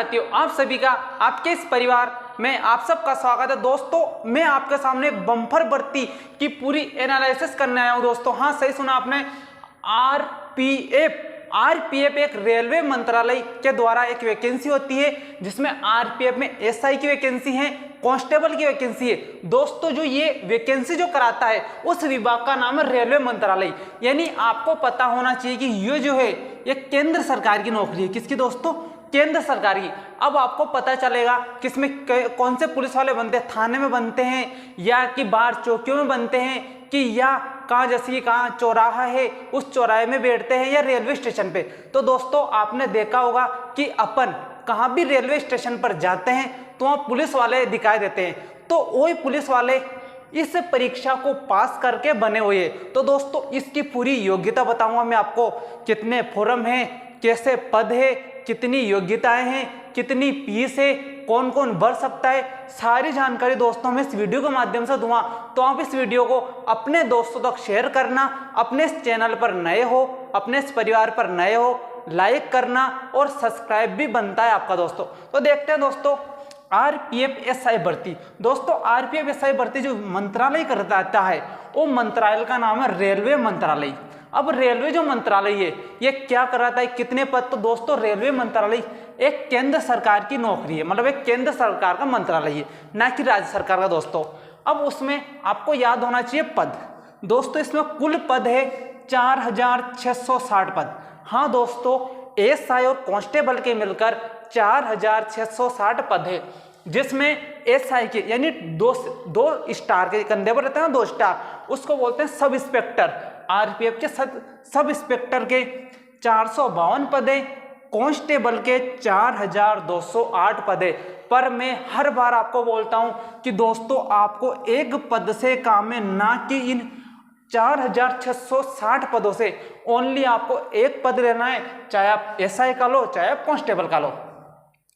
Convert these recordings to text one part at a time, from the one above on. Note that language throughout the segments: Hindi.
साथियों, आप सभी का आपके इस परिवार में आप सबका स्वागत है। दोस्तों मैं आपके सामने बम्पर भर्ती की पूरी एनालिसिस करने आया हूं। दोस्तों हाँ, सही सुना आपने। आरपीएफ एक रेलवे मंत्रालय के द्वारा एक वैकेंसी होती है, जिसमें आरपीएफ में एसआई की वैकेंसी है, कांस्टेबल की वैकेंसी है। दोस्तों जो ये वैकेंसी जो कराता है उस विभाग का नाम है रेलवे मंत्रालय। यानी आपको पता होना चाहिए कि ये जो है ये केंद्र सरकार की नौकरी है। किसकी दोस्तों? केंद्र सरकार की। अब आपको पता चलेगा कि इसमें कौन से पुलिस वाले बनते हैं, थाने में बनते हैं या कि बाहर चौकियों में बनते हैं, कि या कहाँ, जैसे कि कहाँ चौराहा है उस चौराहे में बैठते हैं या रेलवे स्टेशन पे। तो दोस्तों आपने देखा होगा कि अपन कहाँ भी रेलवे स्टेशन पर जाते हैं तो वहाँ पुलिस वाले दिखाई देते हैं, तो वही पुलिस वाले इस परीक्षा को पास करके बने हुए हैं। तो दोस्तों इसकी पूरी योग्यता बताऊंगा मैं आपको, कितने फॉर्म हैं, कैसे पद है, कितनी योग्यताएं हैं, कितनी फीस है, कौन कौन भर सकता है, सारी जानकारी दोस्तों मैं इस वीडियो के माध्यम से दूंगा। तो आप इस वीडियो को अपने दोस्तों तक शेयर करना, अपने इस चैनल पर नए हो, अपने इस परिवार पर नए हो, लाइक करना और सब्सक्राइब भी बनता है आपका दोस्तों। तो देखते हैं दोस्तों आरपीएफ एसआई भर्ती। दोस्तों आरपीएफ एसआई भर्ती जो मंत्रालय करता है वो मंत्रालय का नाम है रेलवे मंत्रालय। अब रेलवे जो मंत्रालय है ये क्या कराता है, कितने पद? तो दोस्तों रेलवे मंत्रालय एक केंद्र सरकार की नौकरी है, मतलब एक केंद्र सरकार का मंत्रालय है, ना कि राज्य सरकार का दोस्तों। अब उसमें आपको याद होना चाहिए पद। दोस्तों इसमें कुल पद है 4660 पद। हाँ दोस्तों, एसआई और कांस्टेबल के मिलकर 4660 पद है, जिसमें एसआई के यानी दो स्टार के कंधे पर रहते हैं ना, 2 स्टार, उसको बोलते हैं सब इंस्पेक्टर। आरपीएफ के सब इंस्पेक्टर के 452 पद है, कांस्टेबल के 4208 पद है। पर मैं हर बार आपको बोलता हूं कि दोस्तों आपको एक पद से काम है, ना कि इन 4660 पदों से। ओनली आपको एक पद लेना है, चाहे आप एसआई का लो चाहे आप कांस्टेबल का लो।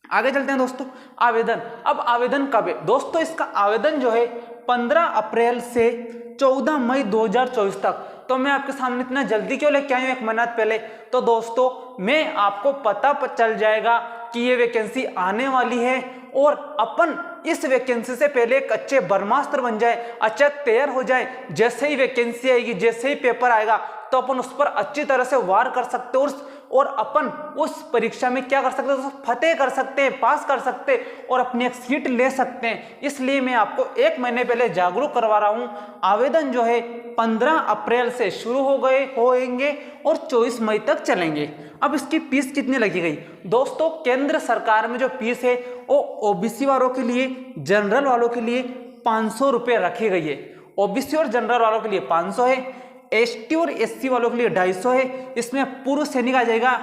आगे चलते हैं दोस्तों। आवेदन। अब आवेदन कब है दोस्तों? इसका आवेदन जो है 15 अप्रैल से 14 मई 2024 तक। तो मैं आपके सामने इतना जल्दी क्यों लेके आया हूं, 1 महीना पहले? तो दोस्तों मैं आपको पता चल जाएगा कि ये वैकेंसी आने वाली है, और अपन इस वैकेंसी से पहले एक अच्छे ब्रह्मास्त्र बन जाए, अच्छा तैयार हो जाए। जैसे ही वैकेंसी आएगी, जैसे ही पेपर आएगा, तो अपन उस पर अच्छी तरह से वार कर सकते हैं और अपन उस परीक्षा में क्या कर सकते हैं, फतेह कर सकते हैं, पास कर सकते हैं और अपनी एक सीट ले सकते हैं। इसलिए मैं आपको 1 महीने पहले जागरूक करवा रहा हूं। आवेदन जो है 15 अप्रैल से शुरू होंगे और 24 मई तक चलेंगे। अब इसकी फीस कितनी लगी गई दोस्तों? केंद्र सरकार में जो फीस है वो ओबीसी वालों के लिए, जनरल वालों के लिए 500 रुपये रखी गई है। ओबीसी और जनरल वालों के लिए 500 है, एसटी और एससी वालों के लिए 250 है। इसमें पूर्व सैनिक आ जाएगा,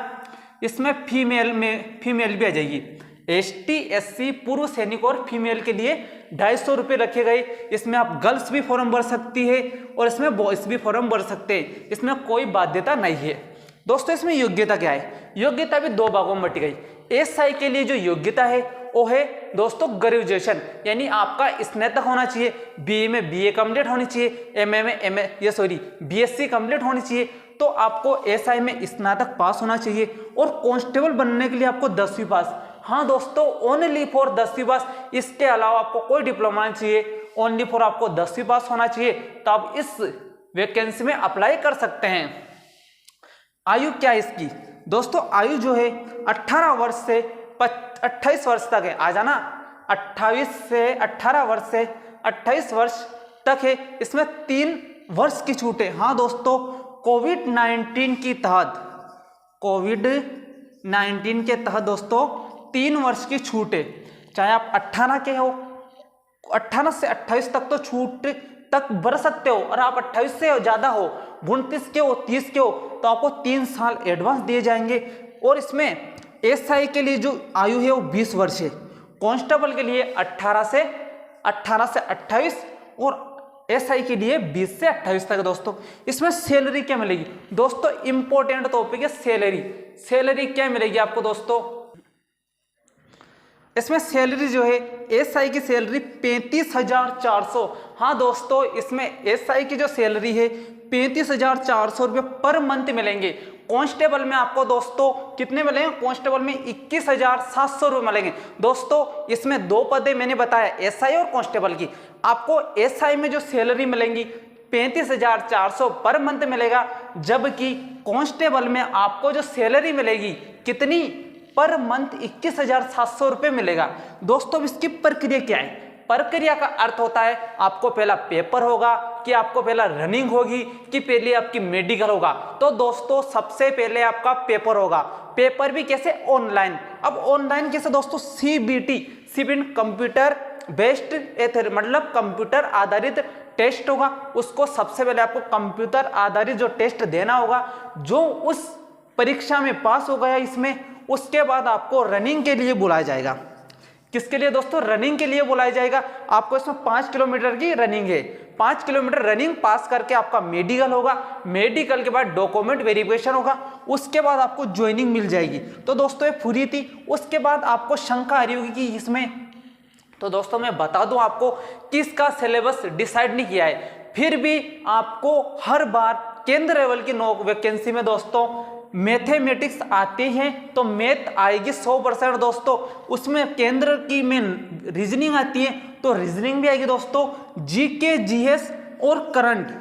इसमें फीमेल भी आ जाएगी। एसटी एससी पूर्व सैनिक और फीमेल के लिए 250 रुपये रखे गए। इसमें आप गर्ल्स भी फॉर्म भर सकती है और इसमें बॉयज भी फॉर्म भर सकते हैं, इसमें कोई बाध्यता नहीं है। दोस्तों इसमें योग्यता क्या है? योग्यता भी 2 भागों में बटी गई। एसआई के लिए जो योग्यता है वो है दोस्तों ग्रेजुएशन, यानी आपका स्नातक होना चाहिए, बीए में बीए कंप्लीट होनी चाहिए, एमए में बीएससी कंप्लीट होनी चाहिए। तो आपको एसआई में स्नातक पास होना चाहिए, और कांस्टेबल बनने के लिए आपको 10वीं पास। हाँ दोस्तों, ओनली फॉर 10वीं पास, इसके अलावा आपको कोई डिप्लोमा नहीं चाहिए, ओनली फॉर आपको 10वीं पास होना चाहिए। तो आप इस वैकेंसी में अप्लाई कर सकते हैं। आयु क्या है इसकी दोस्तों? आयु जो है 18 वर्ष से 28 वर्ष तक है। आ जाना, 18 वर्ष से 28 वर्ष तक है। इसमें 3 वर्ष की छूट है। हाँ दोस्तों, कोविड-19 के तहत दोस्तों 3 वर्ष की छूट है। चाहे आप 18 के हो, 18 से 28 तक तो छूट तक भर सकते हो, और आप 28 से ज़्यादा हो, 29 के हो, 30 के हो, तो आपको 3 साल एडवांस दिए जाएंगे। और इसमें एसआई के लिए जो आयु है वो 20 वर्ष है, कांस्टेबल के लिए 18 से 28 और एसआई के लिए 20 से 28 तक। दोस्तों इसमें सैलरी क्या मिलेगी दोस्तों? इंपॉर्टेंट टॉपिक है सैलरी क्या मिलेगी आपको दोस्तों? इसमें सैलरी जो है एसआई की सैलरी 35,400। हाँ दोस्तों, इसमें एसआई की जो सैलरी है 35,400 रुपये पर मंथ मिलेंगे। कांस्टेबल में आपको दोस्तों कितने मिलेंगे? कांस्टेबल में 21,700 रुपये मिलेंगे। दोस्तों इसमें दो पदे मैंने बताया, एसआई और कांस्टेबल की। आपको एसआई में जो सैलरी मिलेंगी 35,400 पर मंथ मिलेगा, जबकि कांस्टेबल में आपको जो सैलरी मिलेगी कितनी? पर मंथ 21,700 रुपये मिलेगा। दोस्तों इसकी प्रक्रिया क्या है? प्रक्रिया का अर्थ होता है आपको पहला पेपर होगा, कि आपको पहला रनिंग होगी, कि पहले आपकी मेडिकल होगा। तो दोस्तों सबसे पहले आपका पेपर होगा। पेपर भी कैसे? ऑनलाइन। अब ऑनलाइन कैसे दोस्तों? सीबीटी कंप्यूटर बेस्ड मतलब कंप्यूटर आधारित टेस्ट होगा। उसको सबसे पहले आपको कंप्यूटर आधारित जो टेस्ट देना होगा, जो उस परीक्षा में पास हो गया इसमें, उसके बाद आपको रनिंग के लिए बुलाया जाएगा। किसके लिए दोस्तों? रनिंग के लिए बुलाया जाएगा। आपको इसमें 5 किलोमीटर की रनिंग है। 5 किलोमीटर रनिंग पास करके आपका मेडिकल होगा। मेडिकल के बाद डॉक्यूमेंट वेरिफिकेशन होगा। उसके बाद आपको ज्वाइनिंग मिल जाएगी। तो दोस्तों ये पूरी थी। उसके बाद आपको शंका आ रही होगी कि इसमें, तो दोस्तों मैं बता दूं आपको कि इसका सिलेबस डिसाइड नहीं किया है। फिर भी आपको हर बार केंद्र लेवल की वैकेंसी में दोस्तों मैथमेटिक्स आती है, तो मैथ आएगी 100% दोस्तों। उसमें केंद्र की में रीजनिंग आती है, तो रीजनिंग भी आएगी दोस्तों। जीके जीएस और करंट,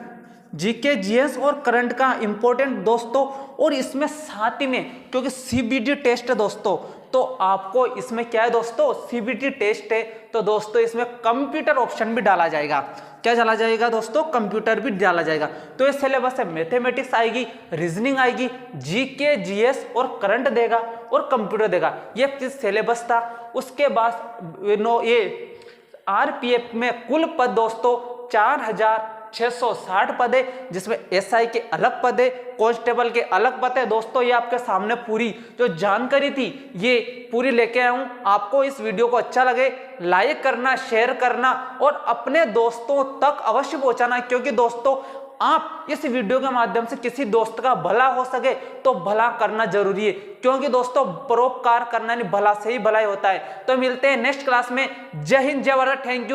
जीके जीएस और करंट का इंपॉर्टेंट दोस्तों। और इसमें साथ ही में क्योंकि सीबीटी टेस्ट है दोस्तों, तो आपको इसमें क्या है दोस्तों? सीबीटी टेस्ट है, तो दोस्तों इसमें कंप्यूटर ऑप्शन भी डाला जाएगा। क्या डाला जाएगा दोस्तों? कंप्यूटर भी डाला जाएगा। तो ये सिलेबस है, मैथमेटिक्स आएगी, रीजनिंग आएगी, जीके जीएस और करंट देगा और कंप्यूटर देगा। ये सिलेबस था। उसके बाद ये आरपीएफ में कुल पद दोस्तों 4,660 पद है, जिसमें एसआई के अलग पद है, कांस्टेबल के अलग पद है। दोस्तों ये आपके सामने पूरी जो जानकारी थी ये पूरी लेके आया हूं। आपको इस वीडियो को अच्छा लगे लाइक करना, शेयर करना और अपने दोस्तों तक अवश्य पहुंचाना, क्योंकि दोस्तों आप इस वीडियो के माध्यम से किसी दोस्त का भला हो सके तो भला करना जरूरी है, क्योंकि दोस्तों परोपकार करना नहीं, भला से ही भलाई होता है। तो मिलते हैं नेक्स्ट क्लास में। जय हिंद, जय भारत, थैंक यू।